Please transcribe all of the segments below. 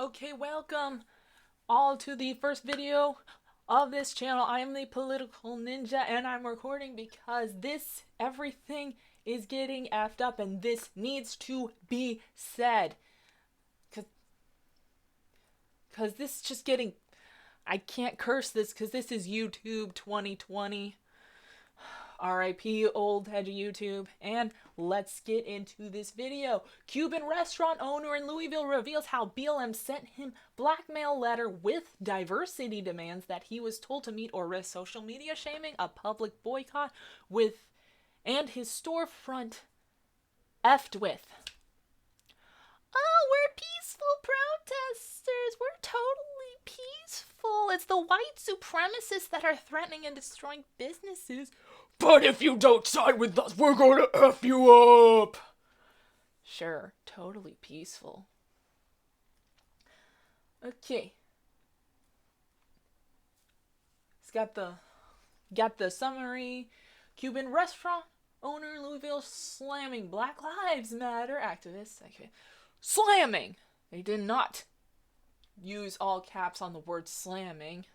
Okay, welcome all to the first video of this channel. I am the political ninja and I'm recording because everything is getting effed up and this needs to be said. Cause this is just getting, I can't curse this cause this is YouTube 2020. RIP old head of YouTube. And let's get into this video. Cuban restaurant owner in Louisville reveals how BLM sent him blackmail letter with diversity demands that he was told to meet or risk social media shaming, a public boycott and his storefront effed with. Oh, we're peaceful protesters. We're totally peaceful. It's the white supremacists that are threatening and destroying businesses. But if you don't side with us, we're gonna F you up. Sure, totally peaceful. Okay. It's got the summary. Cuban restaurant owner in Louisville slamming Black Lives Matter activists. Okay. Slamming! They did not use all caps on the word slamming.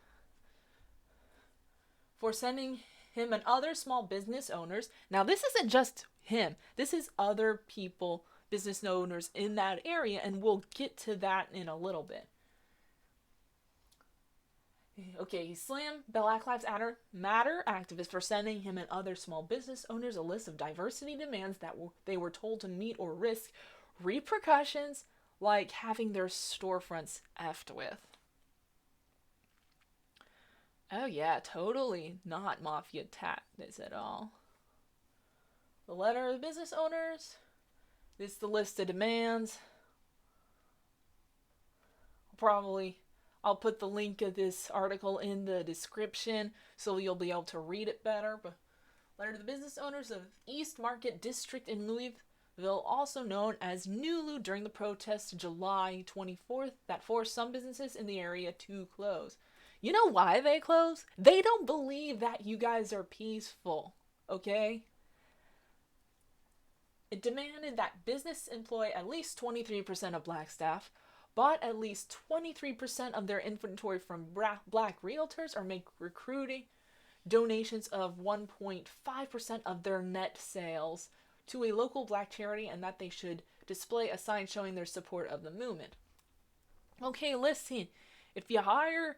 For sending him and other small business owners. Now, this isn't just him. This is other people, business owners in that area, and we'll get to that in a little bit. Okay, he slammed Black Lives Matter activists for sending him and other small business owners a list of diversity demands that they were told to meet or risk repercussions like having their storefronts effed with. Oh yeah, totally not mafia tactics at all. The letter of the business owners. This is the list of demands. I'll put the link of this article in the description so you'll be able to read it better. But letter to the business owners of East Market District in Louisville, also known as Nulu, during the protests July 24th that forced some businesses in the area to close. You know why they close? They don't believe that you guys are peaceful, okay? It demanded that business employ at least 23% of black staff, bought at least 23% of their inventory from black realtors, or make recruiting donations of 1.5% of their net sales to a local black charity, and that they should display a sign showing their support of the movement. Okay, listen, if you hire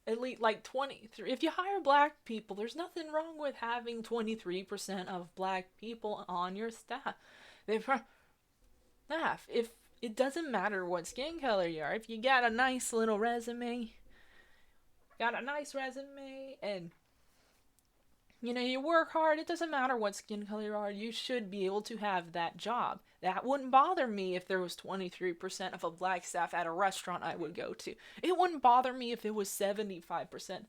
if you hire black people, there's nothing wrong with having 23% of black people on your staff. If it doesn't matter what skin color you are, if you got a nice little resume, and you work hard, it doesn't matter what skin color you are, you should be able to have that job. That wouldn't bother me if there was 23% of a black staff at a restaurant I would go to. It wouldn't bother me if it was 75%.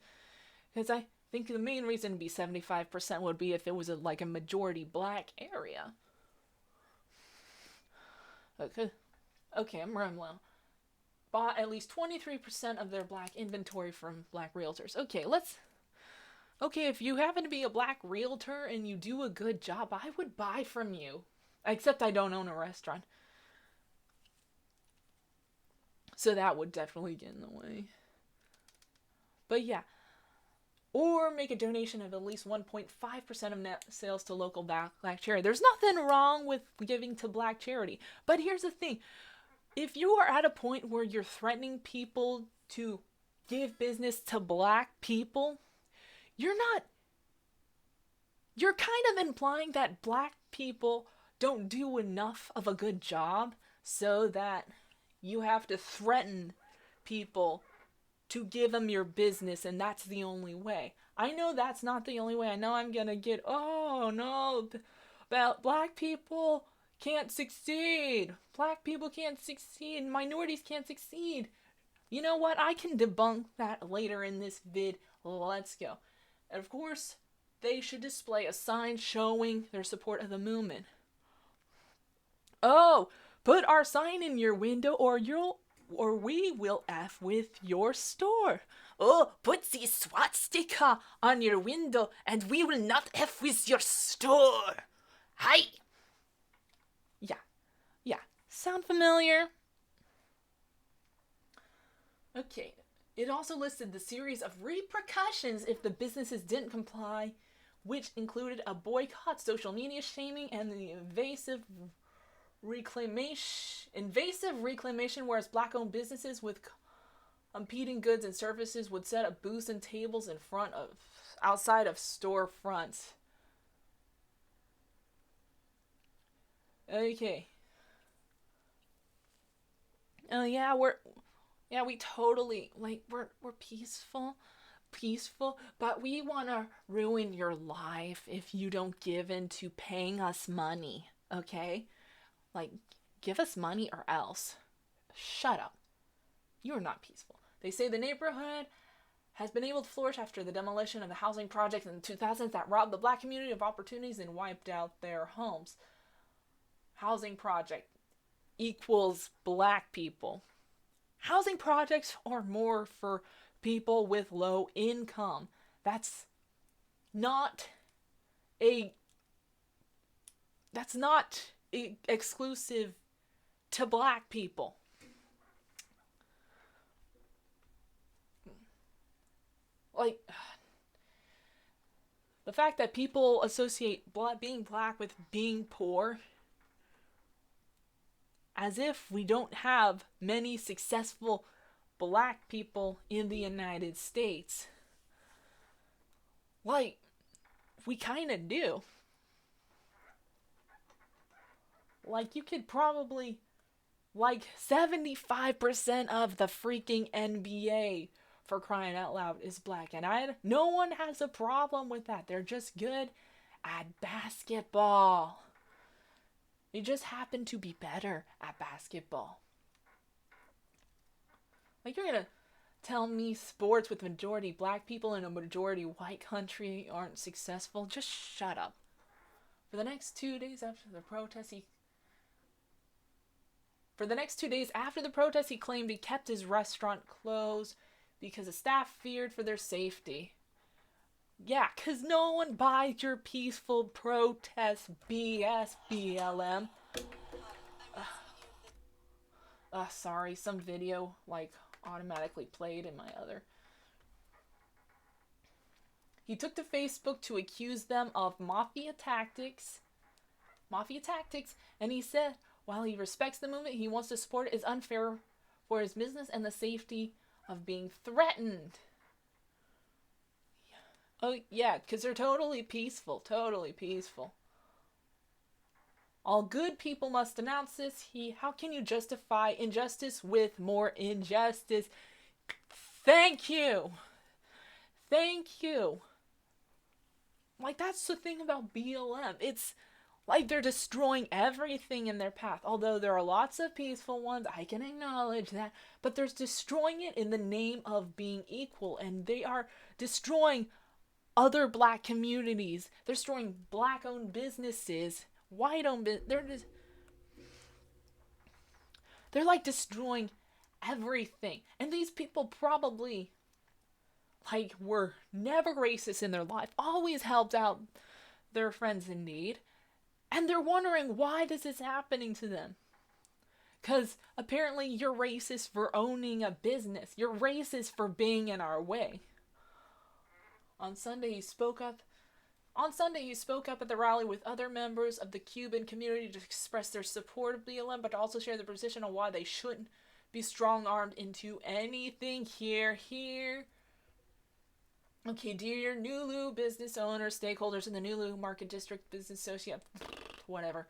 Because I think the main reason to be 75% would be if it was a majority black area. Okay, I'm rambling. Bought at least 23% of their black inventory from black realtors. Okay, if you happen to be a black realtor and you do a good job, I would buy from you. Except I don't own a restaurant. So that would definitely get in the way. But yeah. Or make a donation of at least 1.5% of net sales to local black charity. There's nothing wrong with giving to black charity. But here's the thing. If you are at a point where you're threatening people to give business to black people, you're kind of implying that black people don't do enough of a good job, so that you have to threaten people to give them your business, and that's the only way. I know that's not the only way. I know I'm gonna get, oh no, black people can't succeed. Black people can't succeed. Minorities can't succeed. You know what? I can debunk that later in this vid. Let's go. And of course, they should display a sign showing their support of the movement. Oh, put our sign in your window or we will F with your store. Oh, put the swastika on your window and we will not F with your store. Hi. Yeah. Sound familiar? Okay. It also listed the series of repercussions if the businesses didn't comply, which included a boycott, social media shaming, and the invasive reclamation, whereas black-owned businesses with competing goods and services would set up booths and tables in front of outside of storefronts. Okay. Oh we totally like we're peaceful, but we want to ruin your life if you don't give in to paying us money, okay? Like, give us money or else. Shut up. You are not peaceful. They say the neighborhood has been able to flourish after the demolition of the housing project in the 2000s that robbed the black community of opportunities and wiped out their homes. Housing project equals black people. Housing projects are more for people with low income. That's not a that's not exclusive to black people. Like, the fact that people associate being black with being poor, as if we don't have many successful black people in the United States. Like, we kind of do. Like, you could probably, like, 75% of the freaking NBA, for crying out loud, is black. And no one has a problem with that. They're just good at basketball. They just happen to be better at basketball. Like, you're gonna tell me sports with majority black people in a majority white country aren't successful? Just shut up. For the next 2 days after the protest, he claimed he kept his restaurant closed because the staff feared for their safety. Yeah, because no one buys your peaceful protest BS, BLM. Sorry, some video, like, automatically played in my other. He took to Facebook to accuse them of mafia tactics, and he said, while he respects the movement he wants to support, it is unfair for his business and the safety of being threatened. Oh, yeah, because they're totally peaceful. All good people must denounce this. How can you justify injustice with more injustice? Thank you. Like, that's the thing about BLM. It's like they're destroying everything in their path. Although there are lots of peaceful ones, I can acknowledge that. But they're destroying it in the name of being equal. And they are destroying other black communities. They're destroying black-owned businesses, white-owned businesses. They're like destroying everything. And these people probably, like, were never racist in their life, always helped out their friends in need. And they're wondering, why this is happening to them? Because apparently you're racist for owning a business. You're racist for being in our way. On Sunday, he spoke up at the rally with other members of the Cuban community to express their support of BLM, but to also share their position on why they shouldn't be strong-armed into anything. Here. Okay, dear Nulu business owners, stakeholders in the Nulu Market District Business Association, whatever.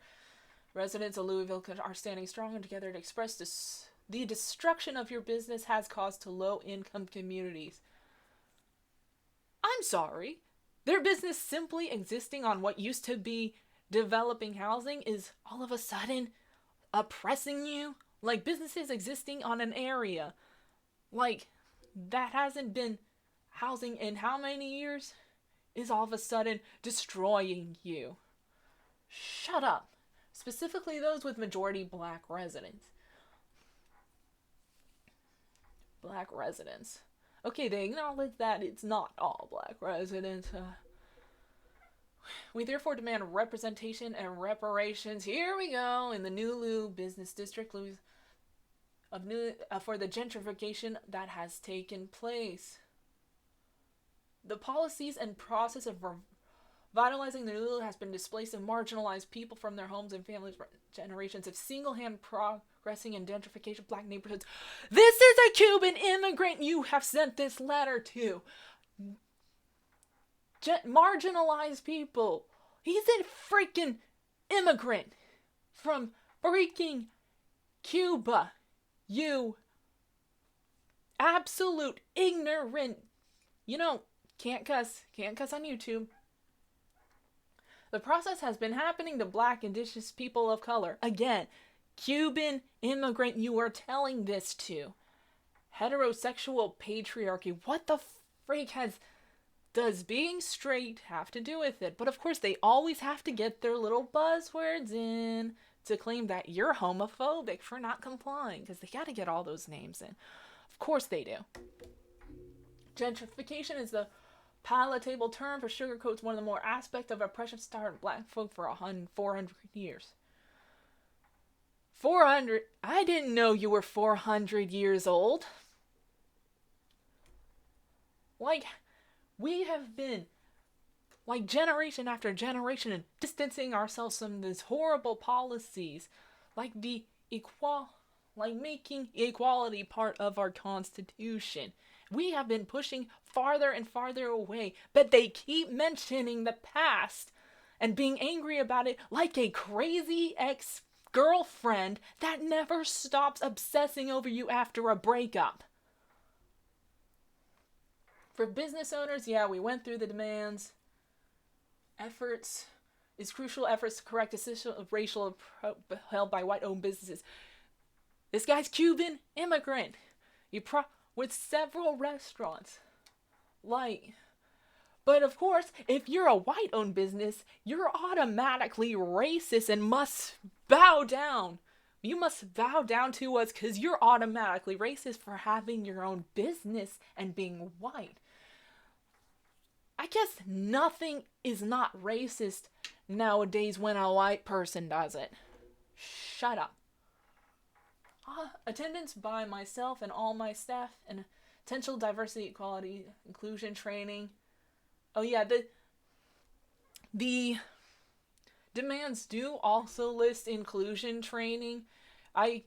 Residents of Louisville are standing strong and together to express the destruction of your business has caused to low-income communities. I'm sorry. Their business simply existing on what used to be developing housing is all of a sudden oppressing you? Like, businesses existing on an area, like, that hasn't been housing in how many years, is all of a sudden destroying you. Shut up. Specifically those with majority black residents. Okay, they acknowledge that it's not all black residents. We therefore demand representation and reparations. Here we go, in the Nulu Business District. of new for the gentrification that has taken place. The policies and process of revitalizing the New has been displaced and marginalized people from their homes and families for generations of single-hand progressing in gentrification of black neighborhoods. This is a Cuban immigrant you have sent this letter to. Marginalized people. He's a freaking immigrant from freaking Cuba. You absolute ignorant. Can't cuss on YouTube. The process has been happening to black indigenous people of color. Again, Cuban immigrant you are telling this to. Heterosexual patriarchy. What the freak does being straight have to do with it? But of course they always have to get their little buzzwords in to claim that you're homophobic for not complying, because they got to get all those names in. Of course they do. Gentrification is the palatable term for sugarcoats one of the more aspects of oppression started black folk for 400 years. 400? I didn't know you were 400 years old. Like, we have been, like, generation after generation distancing ourselves from these horrible policies, like making equality part of our Constitution. We have been pushing farther and farther away, but they keep mentioning the past and being angry about it like a crazy ex-girlfriend that never stops obsessing over you after a breakup. For business owners, yeah, we went through the demands. Efforts to correct the system of racial held by white-owned businesses. This guy's Cuban immigrant. With several restaurants. But of course, if you're a white-owned business, you're automatically racist and must bow down. You must bow down to us because you're automatically racist for having your own business and being white. I guess nothing is not racist nowadays when a white person does it. Shut up. Attendance by myself and all my staff and potential diversity, equality, inclusion training. Oh yeah, the demands do also list inclusion training. I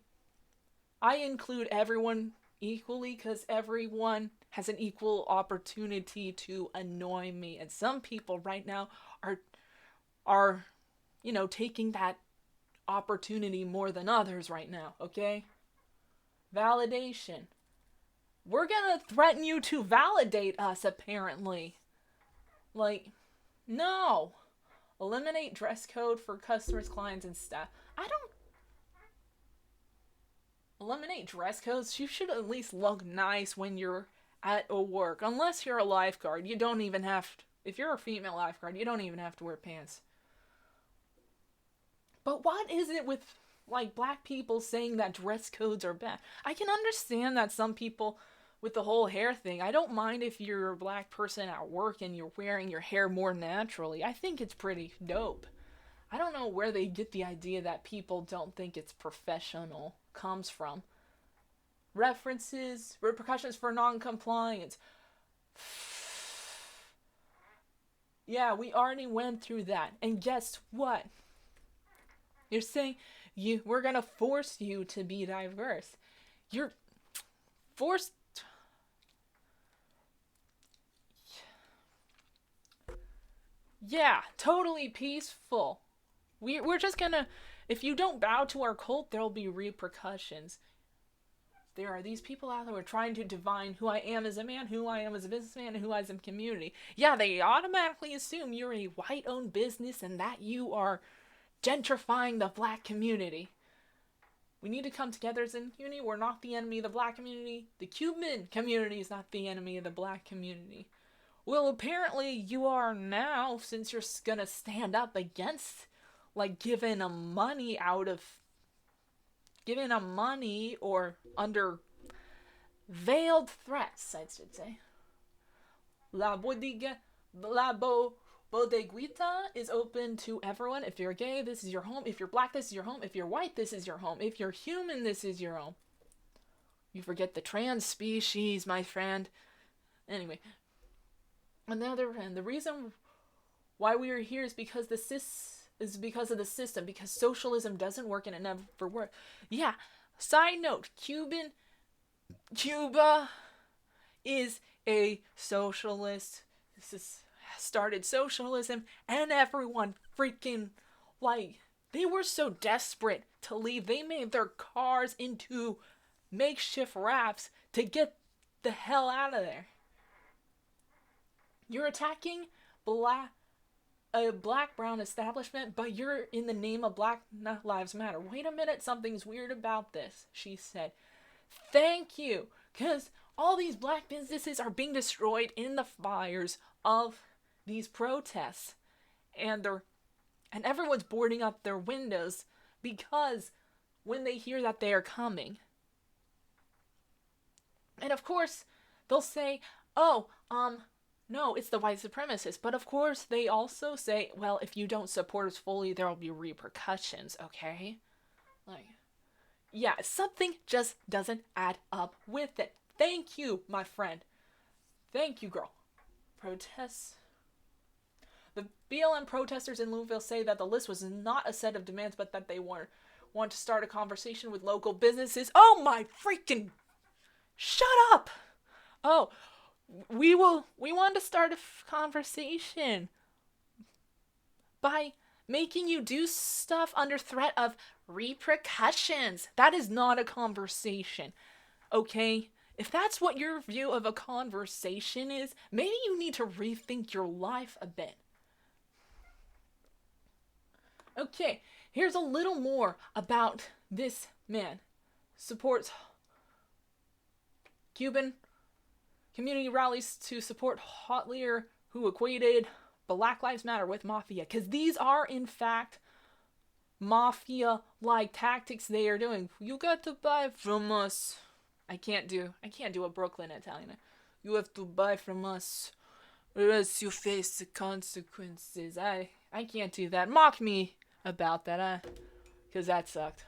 include everyone equally because everyone has an equal opportunity to annoy me, and some people right now are taking that opportunity more than others right now, okay? Validation. We're gonna threaten you to validate us, apparently. No. Eliminate dress code for customers, clients, and staff. Eliminate dress codes? You should at least look nice when you're at a work. Unless you're a lifeguard, you don't even have to. If you're a female lifeguard, you don't even have to wear pants. But what is it with, black people saying that dress codes are bad? I can understand that some people, with the whole hair thing, I don't mind if you're a black person at work and you're wearing your hair more naturally. I think it's pretty dope. I don't know where they get the idea that people don't think it's professional comes from. Repercussions for non-compliance. Yeah, we already went through that. And guess what? You're saying we're gonna force you to be diverse. You're forced. Yeah, totally peaceful. We're just gonna. If you don't bow to our cult, there'll be repercussions. There are these people out there who are trying to divine who I am as a man, who I am as a businessman, and who I am as a community. Yeah, they automatically assume you're a white-owned business and that you are gentrifying the black community. We need to come together as a unity. We're not the enemy of the black community. The Cuban community is not the enemy of the black community. Well, apparently you are now, since you're gonna stand up against, giving them money or under veiled threats, I should say. La Bodeguita is open to everyone. If you're gay, this is your home. If you're black, this is your home. If you're white, this is your home. If you're human, this is your home. You forget the trans species, my friend. Anyway, on the other hand, the reason why we are here is because because of the system, because socialism doesn't work and it never worked. Yeah, side note, Cuba is a socialist. This is started socialism, and everyone freaking, like, they were so desperate to leave, they made their cars into makeshift rafts to get the hell out of there. You're attacking a black brown establishment, but you're in the name of Black Lives Matter. Wait a minute, something's weird about this, she said. Thank you, because all these black businesses are being destroyed in the fires of these protests, and everyone's boarding up their windows because when they hear that they are coming. And of course, they'll say, oh, no, it's the white supremacists. But of course, they also say, well, if you don't support us fully, there will be repercussions, okay? Like, yeah, something just doesn't add up with it. Thank you, my friend. Thank you, girl. Protests. The BLM protesters in Louisville say that the list was not a set of demands, but that they want to start a conversation with local businesses. Oh my freaking... Shut up! Oh, we want to start a conversation by making you do stuff under threat of repercussions. That is not a conversation, okay? If that's what your view of a conversation is, maybe you need to rethink your life a bit. Okay, here's a little more about this man. Supports Cuban community rallies to support hot leader who equated Black Lives Matter with mafia. Because these are, in fact, mafia-like tactics they are doing. You got to buy from us. I can't do a Brooklyn Italian. You have to buy from us, or else you face the consequences. I can't do that. Mock me about that, because that sucked.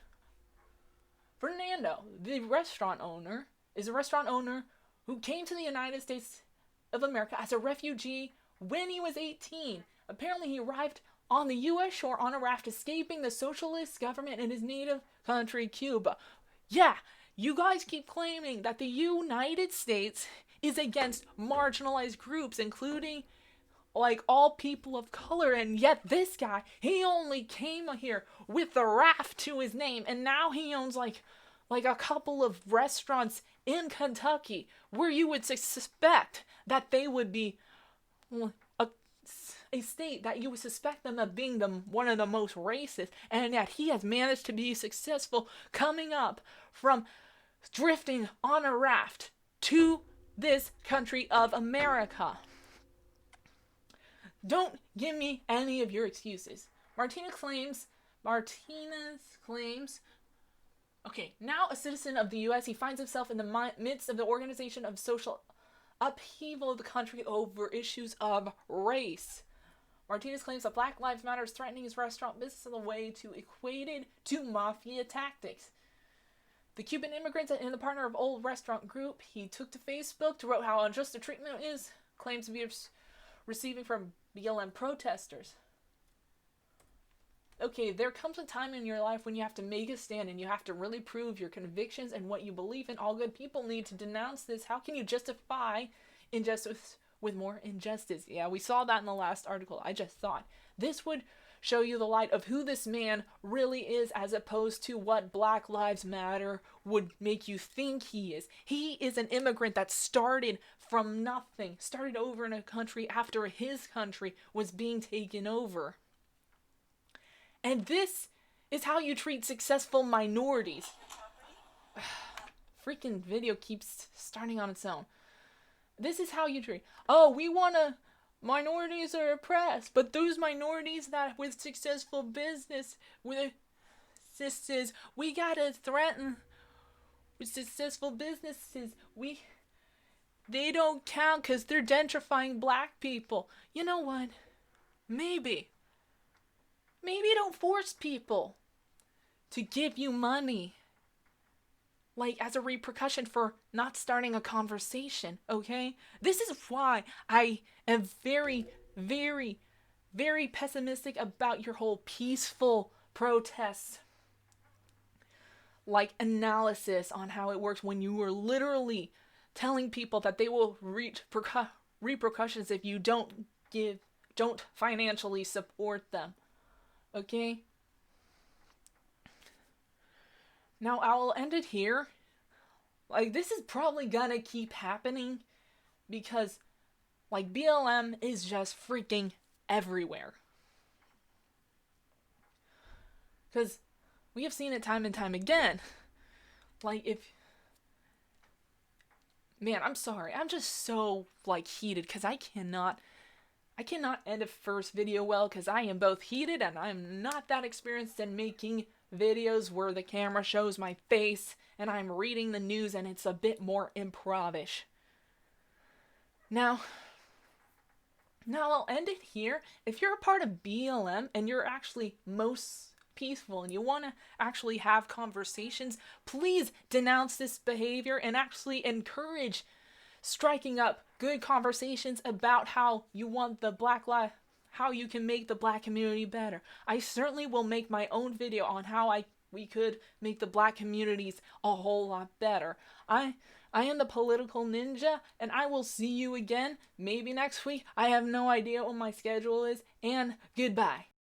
Fernando, the restaurant owner, is a restaurant owner who came to the United States of America as a refugee when he was 18. Apparently, he arrived on the U.S. shore on a raft, escaping the socialist government in his native country, Cuba. Yeah, you guys keep claiming that the United States is against marginalized groups, including, like, all people of color, and yet this guy, he only came here with a raft to his name, and now he owns, like a couple of restaurants in Kentucky where you would suspect that they would be a state that you would suspect them of being one of the most racist, and yet he has managed to be successful coming up from drifting on a raft to this country of America. Don't give me any of your excuses. Martinez claims, okay, now a citizen of the U.S., he finds himself in the midst of the organization of social upheaval of the country over issues of race. Martinez claims that Black Lives Matter is threatening his restaurant business in a way to equated to mafia tactics. The Cuban immigrant and the partner of Old Restaurant Group, he took to Facebook to write how unjust the treatment is, claims to be receiving from BLM protesters. Okay, there comes a time in your life when you have to make a stand and you have to really prove your convictions and what you believe in. All good people need to denounce this. How can you justify injustice with more injustice? Yeah, we saw that in the last article. I just thought this would show you the light of who this man really is, as opposed to what Black Lives Matter would make you think he is. He is an immigrant that started from nothing, started over in a country after his country was being taken over. And this is how you treat successful minorities. Freaking video keeps starting on its own. This is how you treat. Oh, minorities are oppressed, but those minorities that with successful business, with businesses, we gotta threaten with successful businesses. They don't count because they're gentrifying black people. You know what? Maybe don't force people to give you money like as a repercussion for not starting a conversation, okay? This is why I am very, very, very pessimistic about your whole peaceful protest like analysis on how it works when you are literally telling people that they will reach repercussions if you don't financially support them. Okay? Now I will end it here. Like this is probably gonna keep happening because like BLM is just freaking everywhere. Cuz we have seen it time and time again. Like if man, I'm sorry. I'm just so like heated cuz I cannot end a first video well because I am both heated and I'm not that experienced in making videos where the camera shows my face and I'm reading the news and it's a bit more improvish. Now I'll end it here. If you're a part of BLM and you're actually most peaceful and you want to actually have conversations, please denounce this behavior and actually encourage striking up good conversations about how you want the how you can make the black community better. I certainly will make my own video on how we could make the black communities a whole lot better. I am the political ninja, and I will see you again maybe next week. I have no idea what my schedule is, and goodbye.